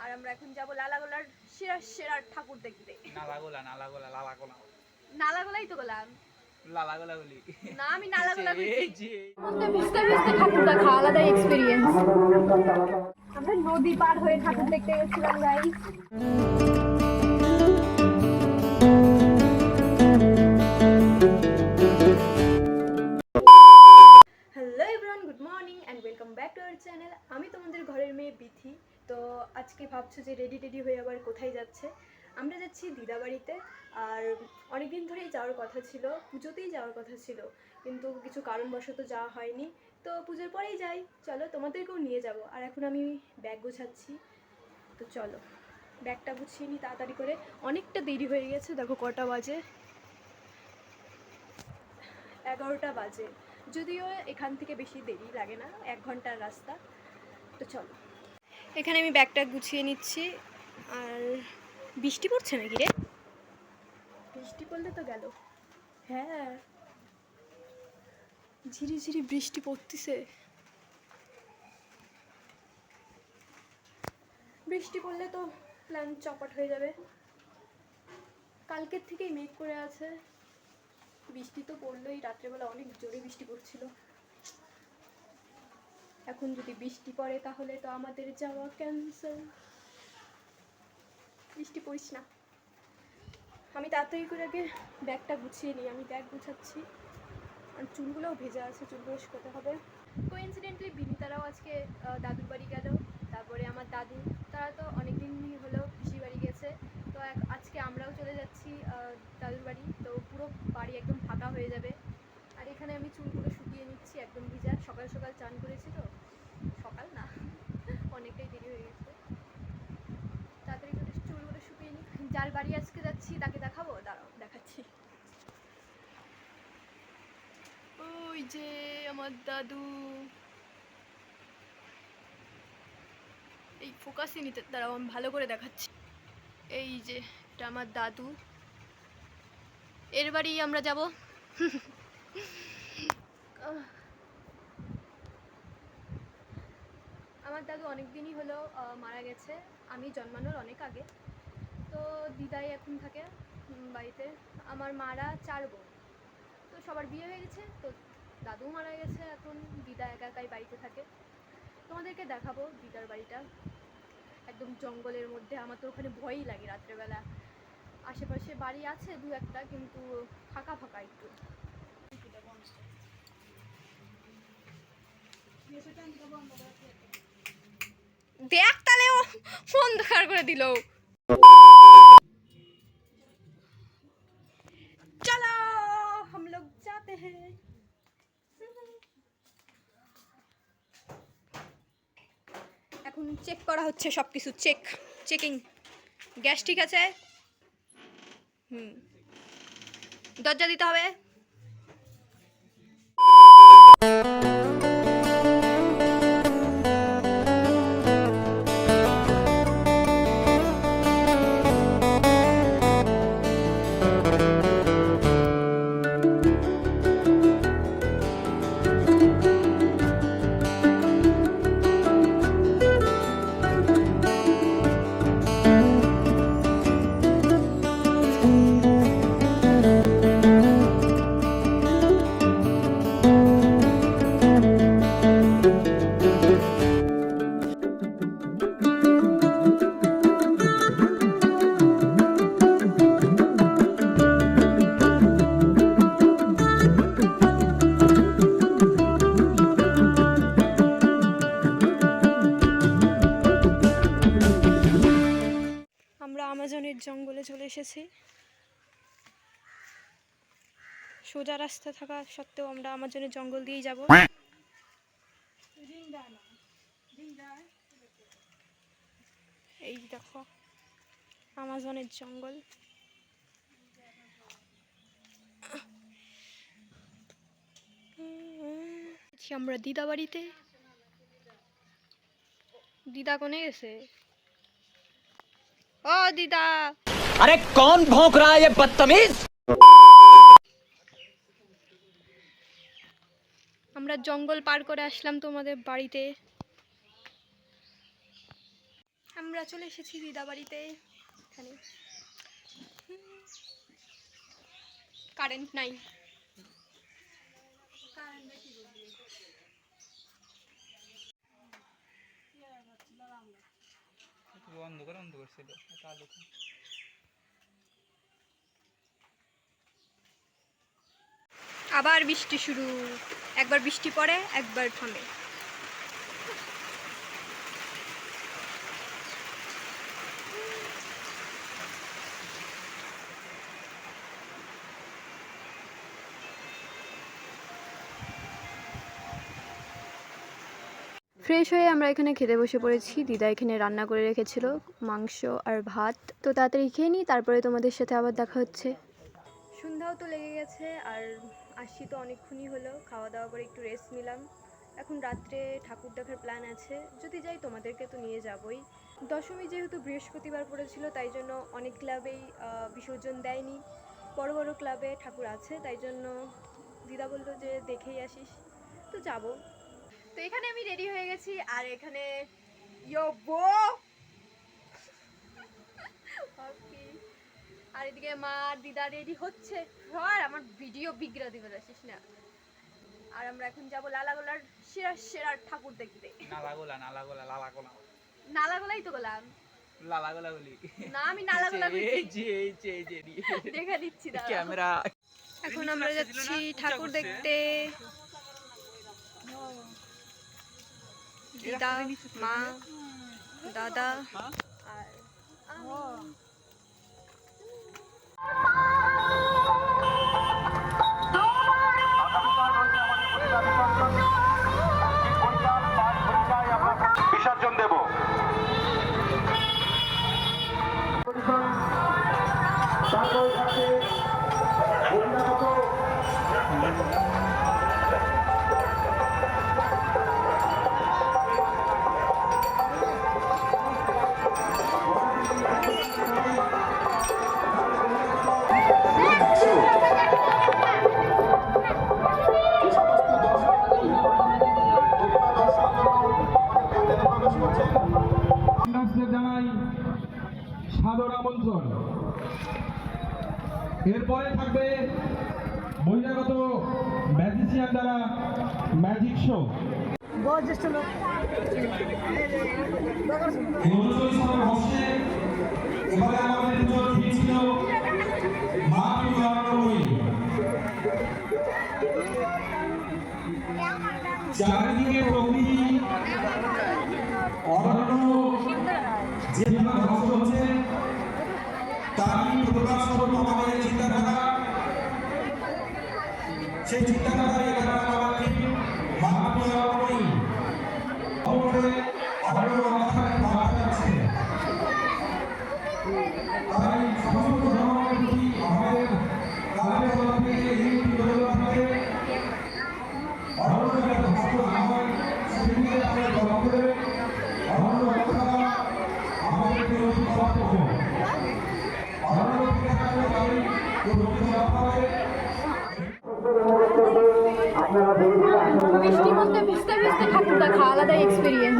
আর আমরা এখন যাব লালাগোলার সেরা সেরা ঠাকুর দেখতে। নালাগোলাই তো গেলাম। লালাগোলা বলি না, আমি নালাগোলা বলছি। ভিজতে ভিজতে ঠাকুর দেখা আলাদা এক্সপেরিয়েন্স। আমরা নদী পার হয়ে ঠাকুর দেখতে গেছিলাম guys. Hello everyone, good morning and welcome back to our channel. আমি তোমাদের ঘরের মেয়ে বিথি। তো আজকে ভাবছো যে রেডি হয়ে আবার কোথায় যাচ্ছে? আমরা যাচ্ছি দিদাবাড়িতে। আর অনেক দিন ধরেই যাওয়ার কথা ছিল, পুজোতেই যাওয়ার কথা ছিল, কিন্তু কিছু কারণবশত যাওয়া হয়নি। তো পুজোর পরেই যাই, চলো তোমাদেরকেও নিয়ে যাব। আর এখন আমি ব্যাগ গোছাচ্ছি, তো চলো ব্যাগটা গুছিয়ে নিই তাড়াতাড়ি করে। অনেকটা দেরি হয়ে গেছে, দেখো কটা বাজে, 11টা বাজে। যদিও এখান থেকে বেশি দেরি লাগে না, 1 ঘন্টার রাস্তা। তো চলো, এখানে আমি ব্যাগটা গুছিয়ে নিচ্ছি। আর বৃষ্টি পড়ছে নাকি রে? বৃষ্টি পড়লে তো গেল। হ্যাঁ, ঝিরি ঝিরি বৃষ্টি পড়তেছে। বৃষ্টি পড়লে তো প্ল্যান চপাট হয়ে যাবে। কালকের থেকেই মেঘ করে আছে, বৃষ্টি তো পড়লোই। রাত্রেবেলা অনেক জোরে বৃষ্টি পড়ছিল। এখন যদি বৃষ্টি পড়ে তাহলে তো আমাদের যাওয়া ক্যান্সেল। বৃষ্টি পড়িস না। আমি তাড়াতাড়ি করে আগে ব্যাগটা গুছিয়ে নিই। আমি ব্যাগ গুছাচ্ছি। আর চুলগুলোও ভেজা আছে, চুলগুলো শুকাতে হবে। কোইন্সিডেন্টলি বিনিতারাও আজকে দাদুর বাড়ি গেল। তারপরে আমার দাদু, তারা তো অনেক দিন হলো পিসির বাড়ি গেছে। তো আজকে আমরাও চলে যাচ্ছি দাদুর বাড়ি। তো পুরো বাড়ি একদম ফাঁকা হয়ে যাবে। আর এখানে আমি চুলগুলো শুকিয়ে নিচ্ছি, একদম ভিজা। সকাল সকাল চান করেছি, তো সকাল না, অনেকটাই দেরি হয়ে গেছে। তাড়াতাড়ি করে চুলগুলো শুকিয়ে নিই। যার বাড়ি আজকে যাচ্ছি তাকে দেখাবো, দাঁড়াও দেখাচ্ছি। ওই যে আমার দাদু, এই ফোকাসই নিতে, দাঁড়াও আমি ভালো করে দেখাচ্ছি। এই যে এটা আমার দাদু, এর বাড়ি আমরা যাব। আমার দাদু অনেক দিনই হলো মারা গেছে, আমি জন্মানোর অনেক আগে। তো দিদাই এখন থাকে বাড়িতে। আমার মারা 4 বোন, তো সবার বিয়ে হয়ে গেছে। তো দাদু মারা গেছে, এখন দিদা একা একাই বাড়িতে থাকে। তোমাদেরকে দেখাবো দিদার বাড়িটা, একদম জঙ্গলের মধ্যে। আমার তো ওখানে ভয়ই লাগে রাত্রেবেলা। আশেপাশে বাড়ি আছে 2-1টা, কিন্তু ফাঁকা ফাঁকা একটু। দেখ তাহলে ও ফোন ধার করে দিল। চলো हम लोग जाते हैं। এখন চেক করা হচ্ছে সবকিছু। চেকিং। গ্যাস ঠিক আছে? দরজা দিতে হবে। আমরা আমাজনের জঙ্গলে চলে এসেছি। সোজা রাস্তা থাকা সত্ত্বেও আমরা আমাজনের জঙ্গল দিয়েই যাব। এই দেখো আমাজনের জঙ্গল। আমরা দিদা বাড়িতে। দিদা কোনে গেছে? ও দিদা, अरे कौन भौंक रहा है ये बदतमीज। আমরা জঙ্গল পার করে আসলাম তোমাদের বাড়িতে। আমরা চলে এসেছি দিদা বাড়িতে। এখানে কারেন্ট নাই। অন্ধকার অন্ধকার ছিল, আলো। আবার বৃষ্টি শুরু, একবার বৃষ্টি পড়ে একবার থামে। ফ্রেশ হয়ে আমরা এখানে খেতে বসে পড়েছি। দিদা এখানে রান্না করে রেখেছিল মাংস আর ভাত। তো তাড়াতাড়ি খেয়ে নিই, তারপরে তোমাদের সাথে আবার দেখা হচ্ছে। সন্ধ্যাও তো লেগে গেছে আর আসছি তো অনেকক্ষণই হলো। খাওয়া দাওয়া করে একটু রেস্ট নিলাম। এখন রাত্রে ঠাকুর দেখার প্ল্যান আছে, যদি যাই তোমাদেরকে তো নিয়ে যাবই। দশমী যেহেতু বৃহস্পতিবার পড়েছিল, তাই জন্য অনেক ক্লাবেই বিসর্জন দেয়নি। বড় বড় ক্লাবে ঠাকুর আছে, তাই জন্য দিদা বললো যে দেখেই আসিস, তো যাবো। তো এখানে আমি রেডি হয়ে গেছি আর এখানে আর এদিকে মা আর দিদা রেডি হচ্ছে। আর আমার ভিডিও বিগড়া দিবে আসিস না। আর আমরা এখন যাব লালাগোলার সেরা সেরা ঠাকুর দেখতে। নালাগোলাই তো গেলাম, লালাগোলা বলি না, আমি নালাগোলা বলছি। এই যে দেখা দিচ্ছি দাঁড়াও। ক্যামেরা। এখন আমরা যাচ্ছি ঠাকুর দেখতে। দিদা, মা, দাদা আর আমি। বিসর্জন দেব। জানাই সাদর আমন্ত্রণ। এরপরে থাকবে বহিরাগত ম্যাজিশিয়ান দ্বারা ম্যাজিক শো। এবারে আমাদের ছিল মা চারিদিকে প্রকৃতি অরণ্য যেভাবে ধ্বংস হচ্ছে তারই প্রকাশ করবো আমাদের চিন্তাধারা। সেই চিন্তাধারা এখানে আমাদের মানবীয় অবরে অরণ্য রক্ষায় বাধা আছে। তাই সমস্ত ধর্মের প্রতি আমাদের কালের তরফে এই তরফে অরণ্য যাতে ধ্বংস না হয় সেদিকে আমাদের লক্ষ্য করে অরণ্য রক্ষা আমাদেরকে অতি কর্তব্য। অরণ্য থেকে থাকলে তবেই প্রকৃতি রক্ষা হবে। বৃষ্টির মধ্যে ভিজতে ভিজতে ঠাকুর দেখা আলাদা এক্সপিরিয়েন্স।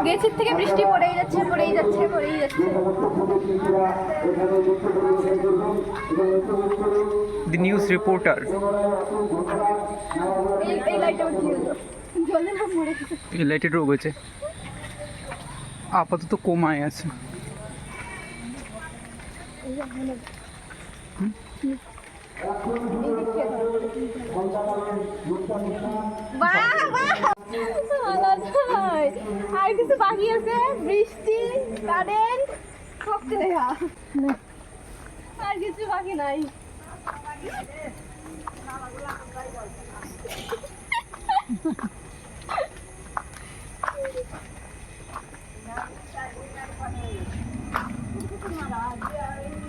গেছির থেকে বৃষ্টি পড়েই যাচ্ছে পড়েই যাচ্ছে পড়েই যাচ্ছে। দি নিউজ রিপোর্টার। এই লাইটটা উঠে গেল, জলে না মরে গেছে। এই লাইটের রোগ হয়েছে, আপাতত কমায় আছে। আর কিছু বাকি আছে, বৃষ্টি, কারেন্ট, সবচেয়ে দেখা, আর কিছু বাকি নাই।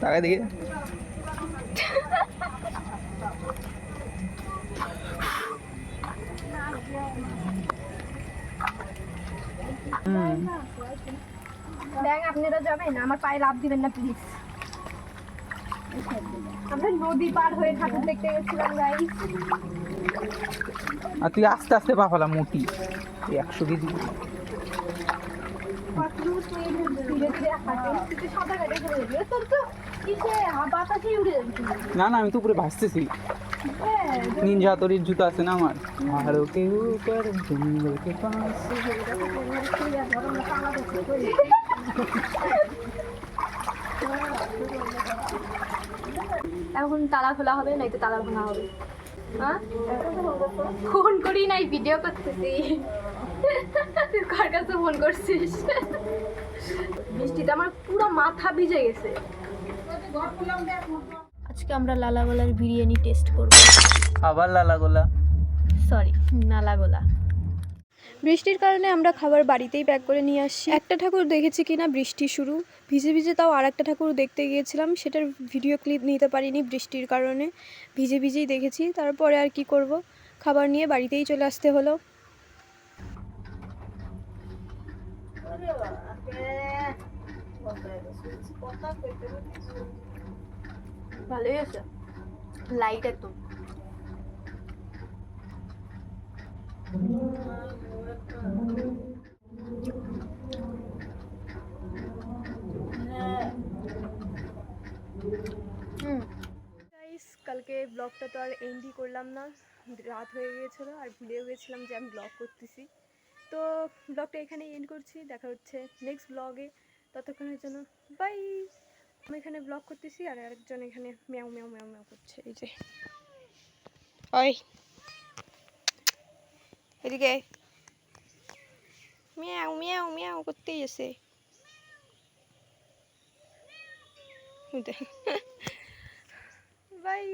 তাকাই দেখি দেখ আপনারা যাবেন, আমার পায়ে লাফ দিবেন না প্লিজ। আমরা নদী পার হয়ে ঠাকুর দেখতে গেছিলাম গাইস। আর তুই আস্তে আস্তে পা ফেলা মোটি 100 কেজি। ধীরে ধীরে হাঁটে, তুই সাঁতার কাটে চলে যাবি। তোর তো কিসে বাতাসেই উড়ে যাবি। না না, আমি তো উপরে ভাসতেছি। নিনজা হাতুড়ির জুতো আছে না আমার। পাহাড়ো কে উপর জঙ্গল কে পাস। এখন তালা খোলা হবে নাকি তালা ভাঙা হবে? হ্যাঁ, ফোন করি নাই, ভিডিও করতেছি। তুই কার কাছে ফোন করছিস? বৃষ্টিতে আমার পুরো মাথা ভিজে গেছে। আজকে আমরা লালাগোলার বিরিয়ানি টেস্ট করব। আবার লালা গোলা। সরি, নালাগোলা। বৃষ্টির কারণে আমরা খাবার বাড়িতেই প্যাক করে নিয়ে আসছি। একটা ঠাকুর দেখেছি কিনা বৃষ্টি শুরু, ভিজে ভিজে, তাও আর একটা ঠাকুর দেখতে গিয়েছিলাম, সেটার ভিডিও ক্লিপ নিতে পারিনি বৃষ্টির কারণে, ভিজে ভিজেই দেখেছি। তারপরে আর কি করব, খাবার নিয়ে বাড়িতেই চলে আসতে হলো। ভালোই আছে, লাইট একদম। কালকে ব্লগটা তো আর এন্ডই করলাম না, রাত হয়ে গিয়েছিলো আর ভুলেও গেছিলাম যে আমি ব্লগ করতেছি। তো ব্লগটা এখানে এন্ড করছি, দেখা হচ্ছে নেক্সট ব্লগে। ততক্ষণের জন্য বাই। আমি এখানে ব্লগ করতেছি আর আরেকজন এখানে ম্যাও ম্যাও ম্যাও ম্যাও করছে। এই যে ওই এদিকে ম্যাও ম্যাও ম্যাও করতেই আছে। বাই।